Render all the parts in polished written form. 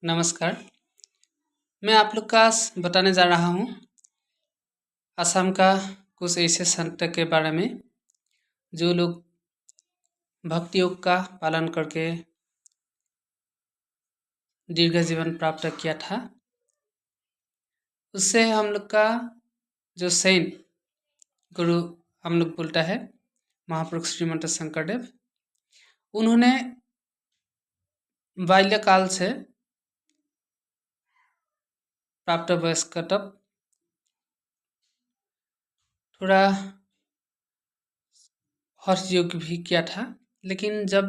नमस्कार। मैं आप लोग का बताने जा रहा हूँ असम का कुछ ऐसे संत के बारे में जो लोग भक्ति योग का पालन करके दीर्घ जीवन प्राप्त किया था। उससे हम लोग का जो सेंट गुरु हम लोग बोलता है महापुरुष श्रीमंत शंकरदेव, उन्होंने बाल्यकाल से प्राप्त वयस्क तक थोड़ा हर्ष योग भी किया था। लेकिन जब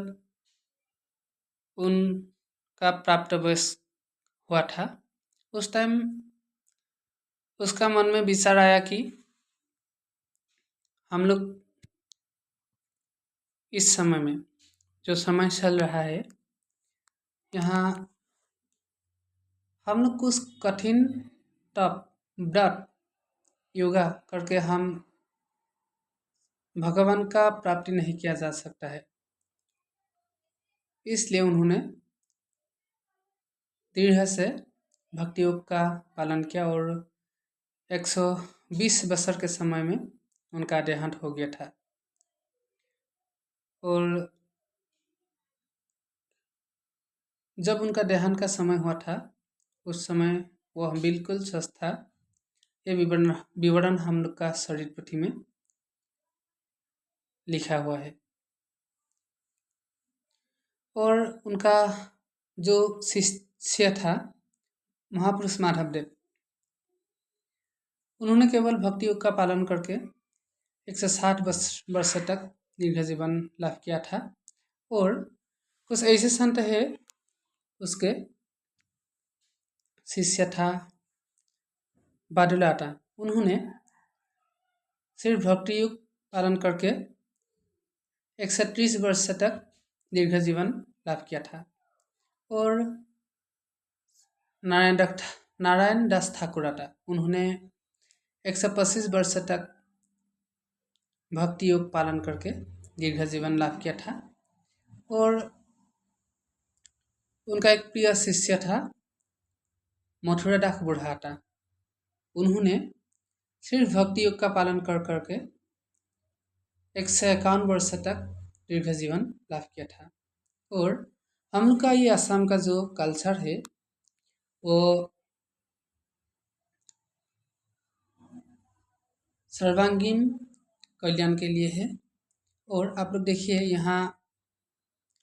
उनका प्राप्त वयस हुआ था, उस टाइम उसका मन में विचार आया कि हम लोग इस समय में जो समय चल रहा है, यहाँ हम लोग कुछ कठिन तप व्रत योगा करके हम भगवान का प्राप्ति नहीं किया जा सकता है। इसलिए उन्होंने दृढ़ से भक्ति योग का पालन किया और 120 वर्ष के समय में उनका देहांत हो गया था। और जब उनका देहांत का समय हुआ था, उस समय वह बिल्कुल स्वस्थ था। ये विवरण हम लोग का शरीर पुथी में लिखा हुआ है। और उनका जो शिष्य था महापुरुष माधवदेव, उन्होंने केवल भक्ति योग का पालन करके 160 वर्ष तक दीर्घ जीवन लाभ किया था। और कुछ ऐसे संत है, उसके शिष्य था बादुलाटा, उन्होंने सिर्फ भक्ति योग पालन करके 130 वर्ष तक दीर्घ जीवन लाभ किया था। और नारायण दास ठाकुराटा, उन्होंने 125 वर्ष तक भक्ति योग पालन करके दीर्घ जीवन लाभ किया था। और उनका एक प्रिय शिष्य था मथुरा दास बुढ़ाटा, उन्होंने सिर्फ भक्ति योग का पालन कर करके 151 वर्ष तक दीर्घ जीवन लाभ किया था। और हम लोग का ये असम का जो कल्चर है, वो सर्वांगीण कल्याण के लिए है। और आप लोग देखिए, यहाँ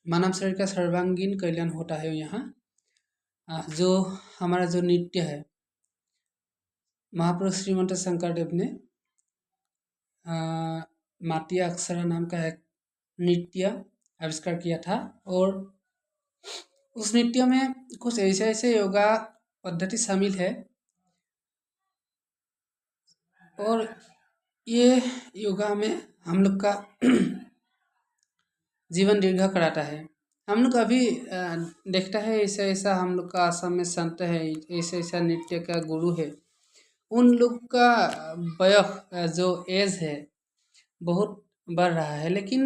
मानव शरीर का सर्वांगीण कल्याण होता है। यहाँ जो हमारा जो नृत्य है, महापुरुष श्रीमंत शंकरदेव ने माटी अक्षरा नाम का एक नृत्य आविष्कार किया था। और उस नृत्य में कुछ ऐसे ऐसे योगा पद्धति शामिल है, और ये योगा में हम लोग का जीवन दीर्घ कराता है। हम लोग अभी देखता है ऐसा ऐसा हम लोग का असम में संत है, ऐसा ऐसा नृत्य का गुरु है, उन लोग का वयस जो एज है बहुत बढ़ रहा है, लेकिन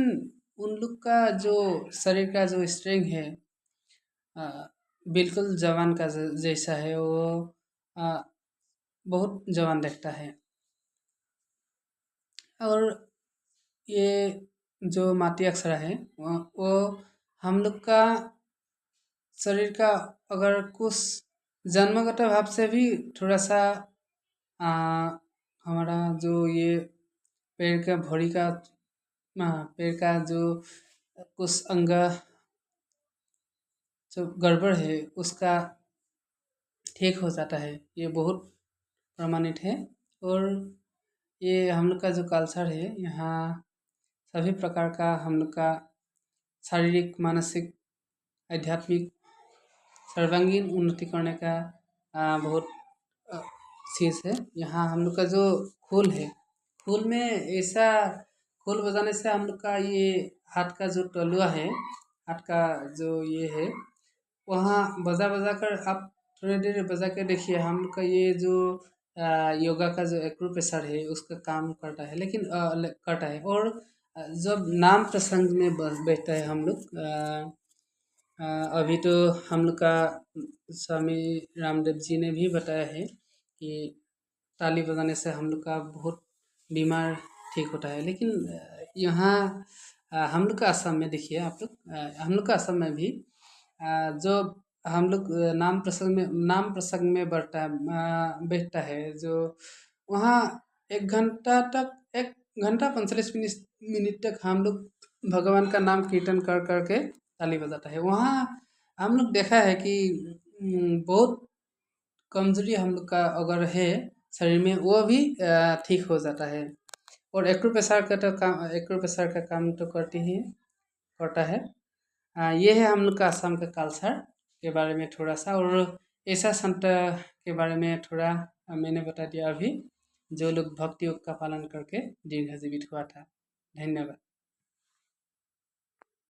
उन लोग का जो शरीर का जो स्ट्रेंथ है अ, बिल्कुल जवान का जैसा है। वो अ, बहुत जवान दिखता है। और ये जो माटी अक्षरा है, वो हम लोग का शरीर का अगर कुछ जन्मगत भाव से भी थोड़ा सा आ, हमारा जो ये पैर का भौड़ी का पैर का जो कुछ अंग जो गड़बड़ है, उसका ठीक हो जाता है। ये बहुत प्रमाणित है। और ये हम लोग का जो कल्चर है, यहाँ सभी प्रकार का हम लोग का शारीरिक मानसिक आध्यात्मिक सर्वांगीण उन्नति करने का बहुत अ, चीज़ है। यहाँ हम लोग का जो खोल है, खोल में ऐसा खोल बजाने से हम लोग का ये हाथ का जो तलुआ है, हाथ का जो ये है, वहाँ बजा बजा कर आप थोड़ी देर बजा के देखिए, हम लोग का ये जो योगा का जो एक्यूप्रेशर है उसका काम करता है। लेकिन करता है। और जब नाम प्रसंग में बैठता है हम लोग, अभी तो हम लोग का स्वामी रामदेव जी ने भी बताया है कि ताली बजाने से हम लोग का बहुत बीमार ठीक होता है। लेकिन यहाँ हम लोग का असम में देखिए आप लोग, हम लोग का असम में भी जो हम लोग नाम प्रसंग में बैठता है जो वहाँ 1 घंटा तक, 1 घंटा 45 मिनट तक हम लोग भगवान का नाम कीर्तन कर करके ताली बजाता है। वहाँ हम लोग देखा है कि बहुत कमजोरी हम लोग का अगर है शरीर में, वो भी ठीक हो जाता है। और एक्यूप्रेशर का काम तो करती ही करता है। ये है हम लोग का असम का कल्चर के बारे में थोड़ा सा। और ऐसा संत के बारे में थोड़ा मैंने बता दिया अभी, जो लोग भक्ति योग का पालन करके दीर्घ जीवित हुआ था। धन्यवाद।